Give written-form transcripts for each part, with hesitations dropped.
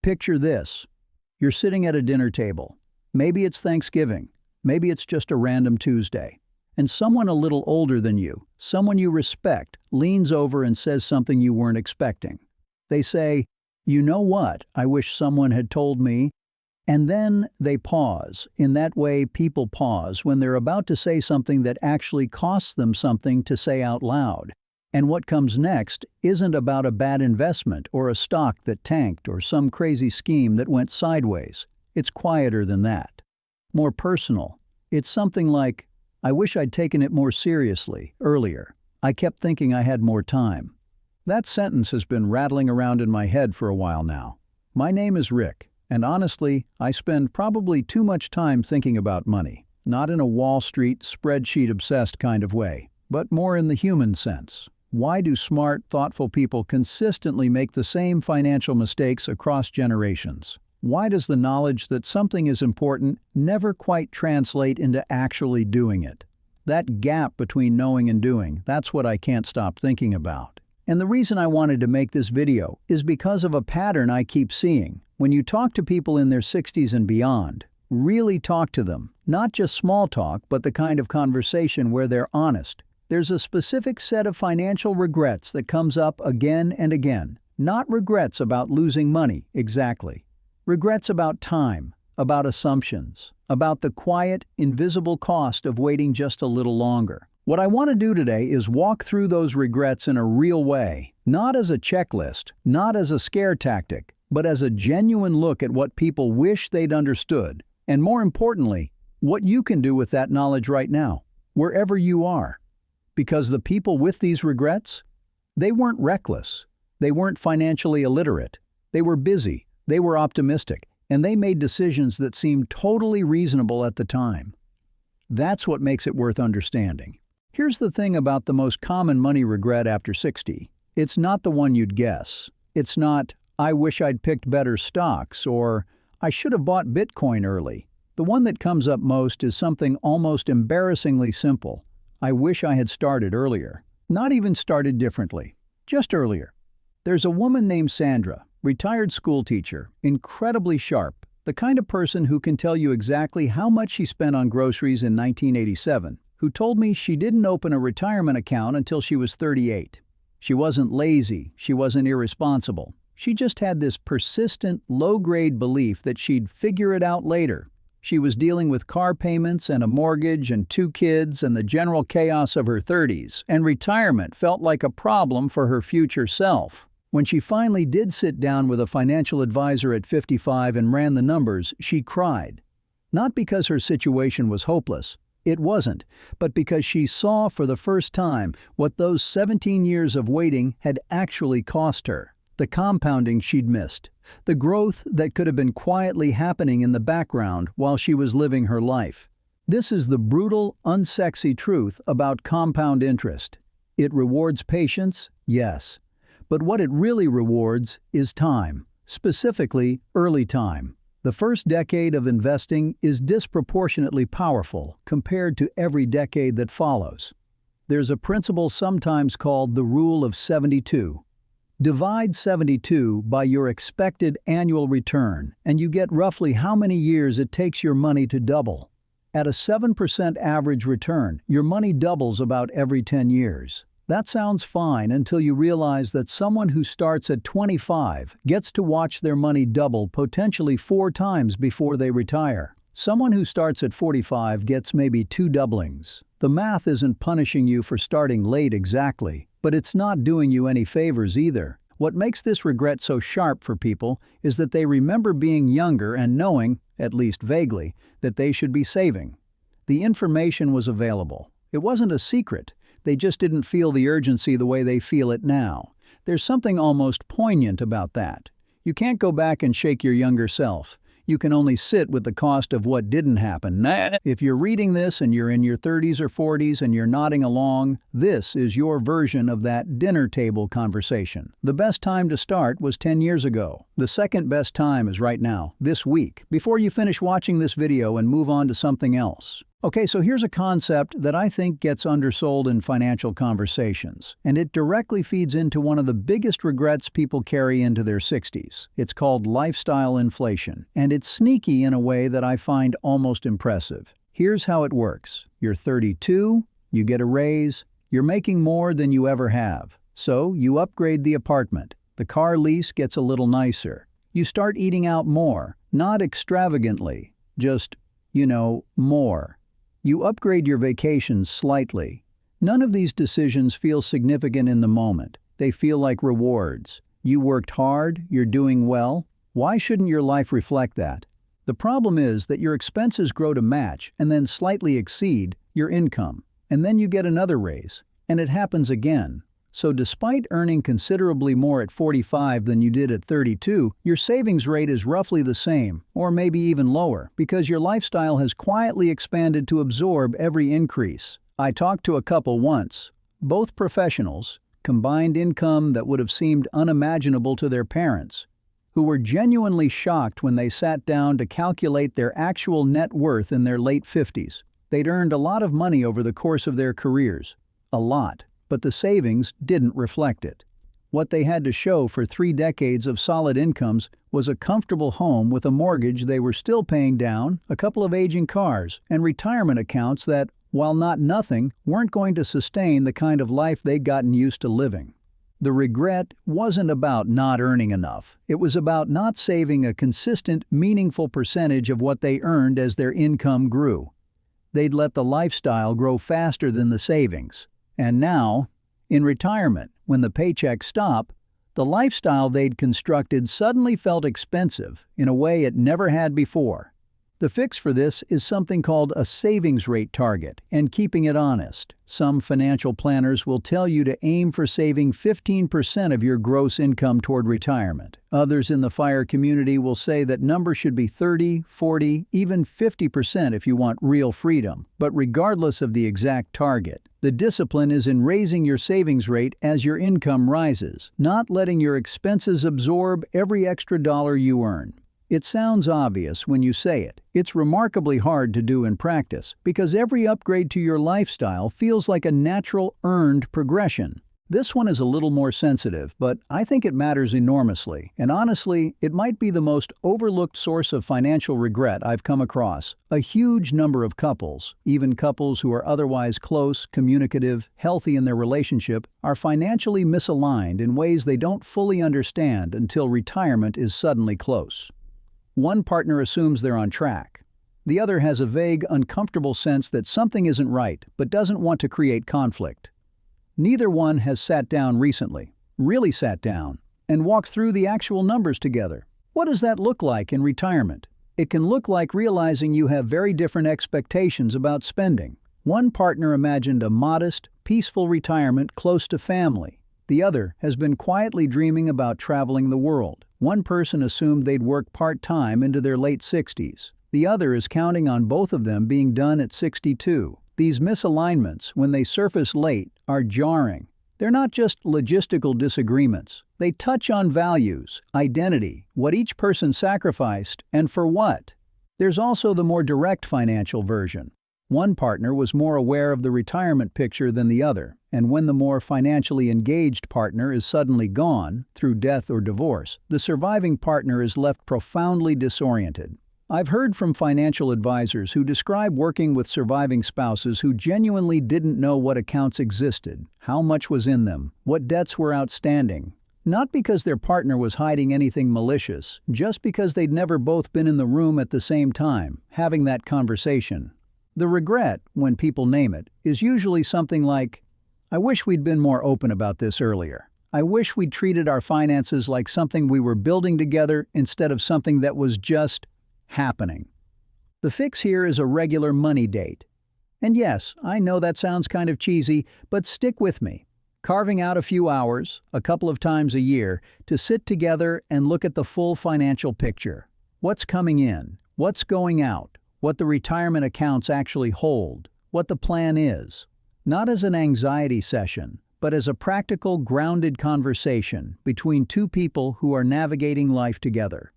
Picture this. You're sitting at a dinner table. Maybe it's Thanksgiving. Maybe it's just a random Tuesday. And someone a little older than you, someone you respect, leans over and says something you weren't expecting. They say, "You know what? I wish someone had told me." And then they pause. In that way, people pause when they're about to say something that actually costs them something to say out loud. And what comes next isn't about a bad investment or a stock that tanked or some crazy scheme that went sideways. It's quieter than that. More personal. It's something like, "I wish I'd taken it more seriously earlier. I kept thinking I had more time." That sentence has been rattling around in my head for a while now. My name is Rick, and honestly, I spend probably too much time thinking about money, not in a Wall Street, spreadsheet-obsessed kind of way, but more in the human sense. Why do smart, thoughtful people consistently make the same financial mistakes across generations? Why does the knowledge that something is important never quite translate into actually doing it? That gap between knowing and doing, that's what I can't stop thinking about. And the reason I wanted to make this video is because of a pattern I keep seeing. When you talk to people in their 60s and beyond, really talk to them, not just small talk, but the kind of conversation where they're honest. There's a specific set of financial regrets that comes up again and again. Not regrets about losing money, exactly. Regrets about time, about assumptions, about the quiet, invisible cost of waiting just a little longer. What I want to do today is walk through those regrets in a real way, not as a checklist, not as a scare tactic, but as a genuine look at what people wish they'd understood, and more importantly, what you can do with that knowledge right now, wherever you are. Because the people with these regrets, they weren't reckless, they weren't financially illiterate, they were busy, they were optimistic, and they made decisions that seemed totally reasonable at the time. That's what makes it worth understanding. Here's the thing about the most common money regret after 60. It's not the one you'd guess. It's not, "I wish I'd picked better stocks," or "I should have bought Bitcoin early." The one that comes up most is something almost embarrassingly simple. "I wish I had started earlier." Not even started differently, just earlier. There's a woman named Sandra, retired school teacher, incredibly sharp, the kind of person who can tell you exactly how much she spent on groceries in 1987, who told me she didn't open a retirement account until she was 38. She wasn't lazy, she wasn't irresponsible. She just had this persistent, low-grade belief that she'd figure it out later. She was dealing with car payments and a mortgage and 2 kids and the general chaos of her 30s, and retirement felt like a problem for her future self. When she finally did sit down with a financial advisor at 55 and ran the numbers, she cried. Not because her situation was hopeless. It wasn't, but because she saw for the first time what those 17 years of waiting had actually cost her. The compounding she'd missed. The growth that could have been quietly happening in the background while she was living her life. This is the brutal, unsexy truth about compound interest. It rewards patience, yes. But what it really rewards is time, specifically early time. The first decade of investing is disproportionately powerful compared to every decade that follows. There's a principle sometimes called the Rule of 72. Divide 72 by your expected annual return, and you get roughly how many years it takes your money to double. At a 7% average return, your money doubles about every 10 years. That sounds fine until you realize that someone who starts at 25 gets to watch their money double potentially 4 times before they retire. Someone who starts at 45 gets maybe 2 doublings. The math isn't punishing you for starting late exactly, but it's not doing you any favors either. What makes this regret so sharp for people is that they remember being younger and knowing, at least vaguely, that they should be saving. The information was available. It wasn't a secret. They just didn't feel the urgency the way they feel it now. There's something almost poignant about that. You can't go back and shake your younger self. You can only sit with the cost of what didn't happen. If you're reading this and you're in your 30s or 40s and you're nodding along, this is your version of that dinner table conversation. The best time to start was 10 years ago. The second best time is right now, this week, before you finish watching this video and move on to something else. Okay, so here's a concept that I think gets undersold in financial conversations, and it directly feeds into one of the biggest regrets people carry into their 60s. It's called lifestyle inflation, and it's sneaky in a way that I find almost impressive. Here's how it works. You're 32, you get a raise, you're making more than you ever have. So you upgrade the apartment. The car lease gets a little nicer. You start eating out more, not extravagantly, just, more. You upgrade your vacations slightly. None of these decisions feel significant in the moment. They feel like rewards. You worked hard, you're doing well. Why shouldn't your life reflect that? The problem is that your expenses grow to match and then slightly exceed your income. And then you get another raise. And it happens again. So despite earning considerably more at 45 than you did at 32, your savings rate is roughly the same, or maybe even lower, because your lifestyle has quietly expanded to absorb every increase. I talked to a couple once, both professionals, combined income that would have seemed unimaginable to their parents, who were genuinely shocked when they sat down to calculate their actual net worth in their late 50s. They'd earned a lot of money over the course of their careers. A lot. But the savings didn't reflect it. What they had to show for 3 decades of solid incomes was a comfortable home with a mortgage they were still paying down, a couple of aging cars, and retirement accounts that, while not nothing, weren't going to sustain the kind of life they'd gotten used to living. The regret wasn't about not earning enough. It was about not saving a consistent, meaningful percentage of what they earned as their income grew. They'd let the lifestyle grow faster than the savings. And now, in retirement, when the paychecks stop, the lifestyle they'd constructed suddenly felt expensive in a way it never had before. The fix for this is something called a savings rate target and keeping it honest. Some financial planners will tell you to aim for saving 15% of your gross income toward retirement. Others in the FIRE community will say that numbers should be 30, 40, even 50% if you want real freedom. But regardless of the exact target, the discipline is in raising your savings rate as your income rises, not letting your expenses absorb every extra dollar you earn. It sounds obvious when you say it. It's remarkably hard to do in practice because every upgrade to your lifestyle feels like a natural, earned progression. This one is a little more sensitive, but I think it matters enormously. And honestly, it might be the most overlooked source of financial regret I've come across. A huge number of couples, even couples who are otherwise close, communicative, healthy in their relationship, are financially misaligned in ways they don't fully understand until retirement is suddenly close. One partner assumes they're on track. The other has a vague, uncomfortable sense that something isn't right, but doesn't want to create conflict. Neither one has sat down recently, really sat down, and walked through the actual numbers together. What does that look like in retirement? It can look like realizing you have very different expectations about spending. One partner imagined a modest, peaceful retirement close to family. The other has been quietly dreaming about traveling the world. One person assumed they'd work part-time into their late 60s. The other is counting on both of them being done at 62. These misalignments, when they surface late, are jarring. They're not just logistical disagreements. They touch on values, identity, what each person sacrificed, and for what. There's also the more direct financial version. One partner was more aware of the retirement picture than the other, and when the more financially engaged partner is suddenly gone, through death or divorce, the surviving partner is left profoundly disoriented. I've heard from financial advisors who describe working with surviving spouses who genuinely didn't know what accounts existed, how much was in them, what debts were outstanding. Not because their partner was hiding anything malicious, just because they'd never both been in the room at the same time, having that conversation. The regret, when people name it, is usually something like, "I wish we'd been more open about this earlier. I wish we'd treated our finances like something we were building together instead of something that was just happening." The fix here is a regular money date. And yes, I know that sounds kind of cheesy, but stick with me. Carving out a few hours, a couple of times a year, to sit together and look at the full financial picture. What's coming in? What's going out? What the retirement accounts actually hold, what the plan is. Not as an anxiety session, but as a practical, grounded conversation between two people who are navigating life together.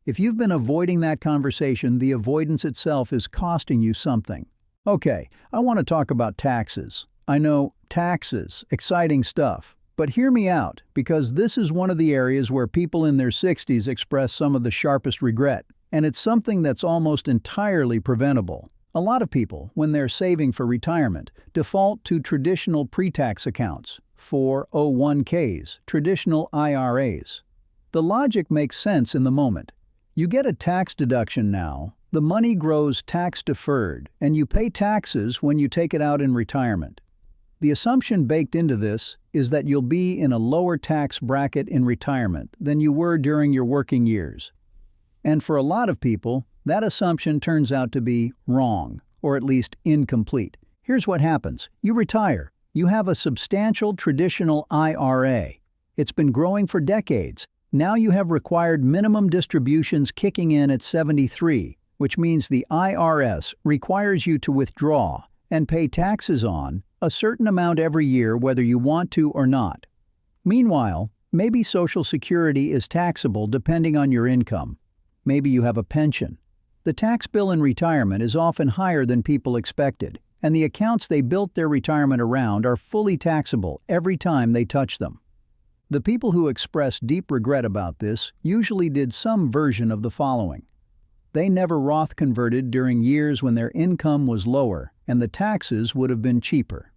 If you've been avoiding that conversation, the avoidance itself is costing you something. Okay, I want to talk about taxes. I know, taxes, exciting stuff. But hear me out, because this is one of the areas where people in their 60s express some of the sharpest regret, and it's something that's almost entirely preventable. A lot of people, when they're saving for retirement, default to traditional pre-tax accounts, 401ks, traditional IRAs. The logic makes sense in the moment. You get a tax deduction now, the money grows tax-deferred, and you pay taxes when you take it out in retirement. The assumption baked into this is that you'll be in a lower tax bracket in retirement than you were during your working years. And for a lot of people, that assumption turns out to be wrong, or at least incomplete. Here's what happens. You retire. You have a substantial traditional IRA. It's been growing for decades. Now you have required minimum distributions kicking in at 73, which means the IRS requires you to withdraw and pay taxes on a certain amount every year whether you want to or not. Meanwhile, maybe Social Security is taxable depending on your income. Maybe you have a pension. The tax bill in retirement is often higher than people expected, and the accounts they built their retirement around are fully taxable every time they touch them. The people who express deep regret about this usually did some version of the following. They never Roth converted during years when their income was lower and the taxes would have been cheaper.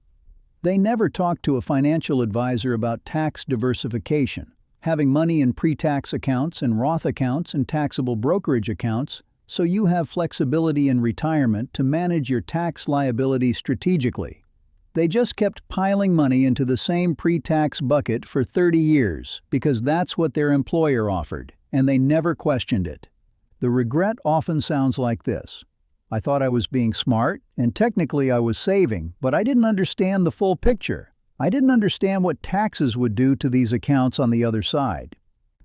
They never talked to a financial advisor about tax diversification, having money in pre-tax accounts and Roth accounts and taxable brokerage accounts, so you have flexibility in retirement to manage your tax liability strategically. They just kept piling money into the same pre-tax bucket for 30 years because that's what their employer offered, and they never questioned it. The regret often sounds like this. I thought I was being smart, and technically I was saving, but I didn't understand the full picture. I didn't understand what taxes would do to these accounts on the other side.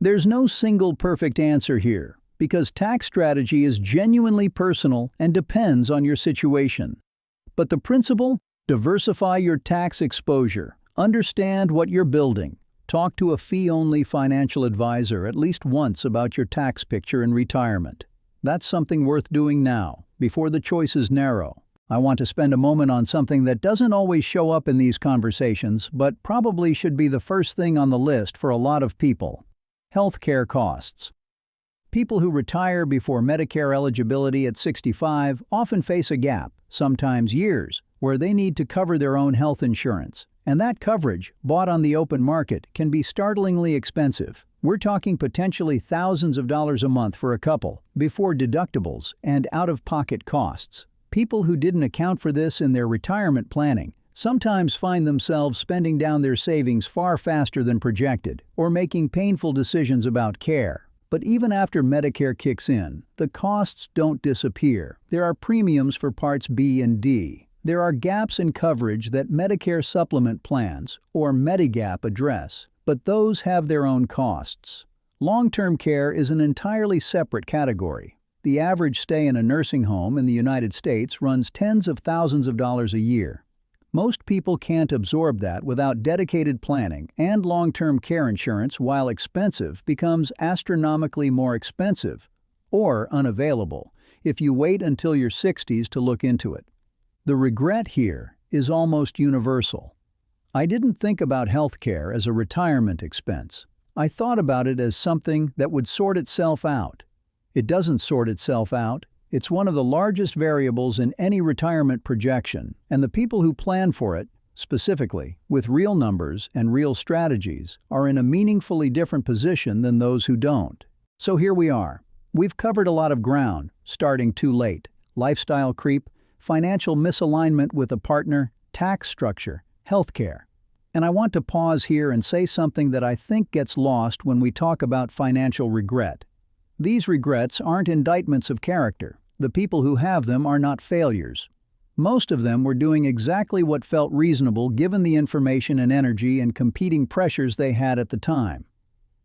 There's no single perfect answer here, because tax strategy is genuinely personal and depends on your situation. But the principle? Diversify your tax exposure. Understand what you're building. Talk to a fee-only financial advisor at least once about your tax picture in retirement. That's something worth doing now, before the choices narrow. I want to spend a moment on something that doesn't always show up in these conversations, but probably should be the first thing on the list for a lot of people. Healthcare costs. People who retire before Medicare eligibility at 65 often face a gap, sometimes years, where they need to cover their own health insurance. And that coverage, bought on the open market, can be startlingly expensive. We're talking potentially thousands of dollars a month for a couple, before deductibles and out-of-pocket costs. People who didn't account for this in their retirement planning sometimes find themselves spending down their savings far faster than projected, or making painful decisions about care. But even after Medicare kicks in, the costs don't disappear. There are premiums for Parts B and D. There are gaps in coverage that Medicare supplement plans, or Medigap, address, but those have their own costs. Long-term care is an entirely separate category. The average stay in a nursing home in the United States runs tens of thousands of dollars a year. Most people can't absorb that without dedicated planning, and long-term care insurance, while expensive, becomes astronomically more expensive, or unavailable, if you wait until your 60s to look into it. The regret here is almost universal. I didn't think about healthcare as a retirement expense. I thought about it as something that would sort itself out. It doesn't sort itself out. It's one of the largest variables in any retirement projection, and the people who plan for it, specifically, with real numbers and real strategies, are in a meaningfully different position than those who don't. So here we are. We've covered a lot of ground, starting too late, lifestyle creep, financial misalignment with a partner, tax structure, healthcare. And I want to pause here and say something that I think gets lost when we talk about financial regret. These regrets aren't indictments of character. The people who have them are not failures. Most of them were doing exactly what felt reasonable given the information and energy and competing pressures they had at the time.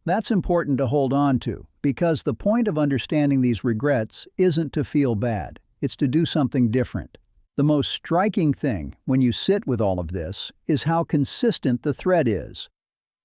That's important to hold on to, because the point of understanding these regrets isn't to feel bad. It's to do something different. The most striking thing, when you sit with all of this, is how consistent the thread is.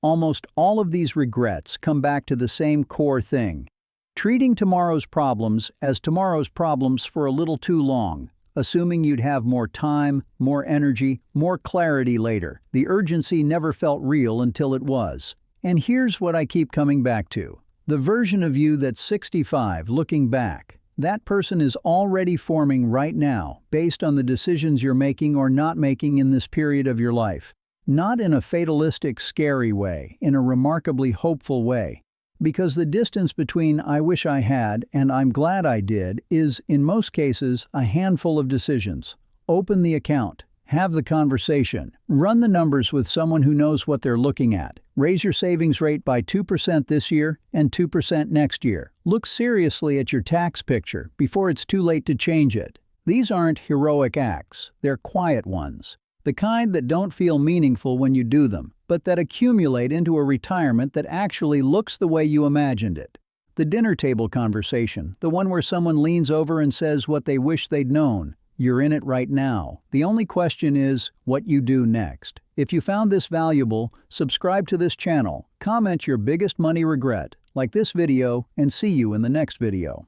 Almost all of these regrets come back to the same core thing: treating tomorrow's problems as tomorrow's problems for a little too long, assuming you'd have more time, more energy, more clarity later. The urgency never felt real until it was. And here's what I keep coming back to. The version of you that's 65 looking back. That person is already forming right now, based on the decisions you're making or not making in this period of your life. Not in a fatalistic, scary way, in a remarkably hopeful way. Because the distance between I wish I had and I'm glad I did is, in most cases, a handful of decisions. Open the account. Have the conversation. Run the numbers with someone who knows what they're looking at. Raise your savings rate by 2% this year and 2% next year. Look seriously at your tax picture before it's too late to change it. These aren't heroic acts, they're quiet ones. The kind that don't feel meaningful when you do them, but that accumulate into a retirement that actually looks the way you imagined it. The dinner table conversation, the one where someone leans over and says what they wish they'd known. You're in it right now. The only question is what you do next. If you found this valuable, subscribe to this channel, comment your biggest money regret, like this video, and see you in the next video.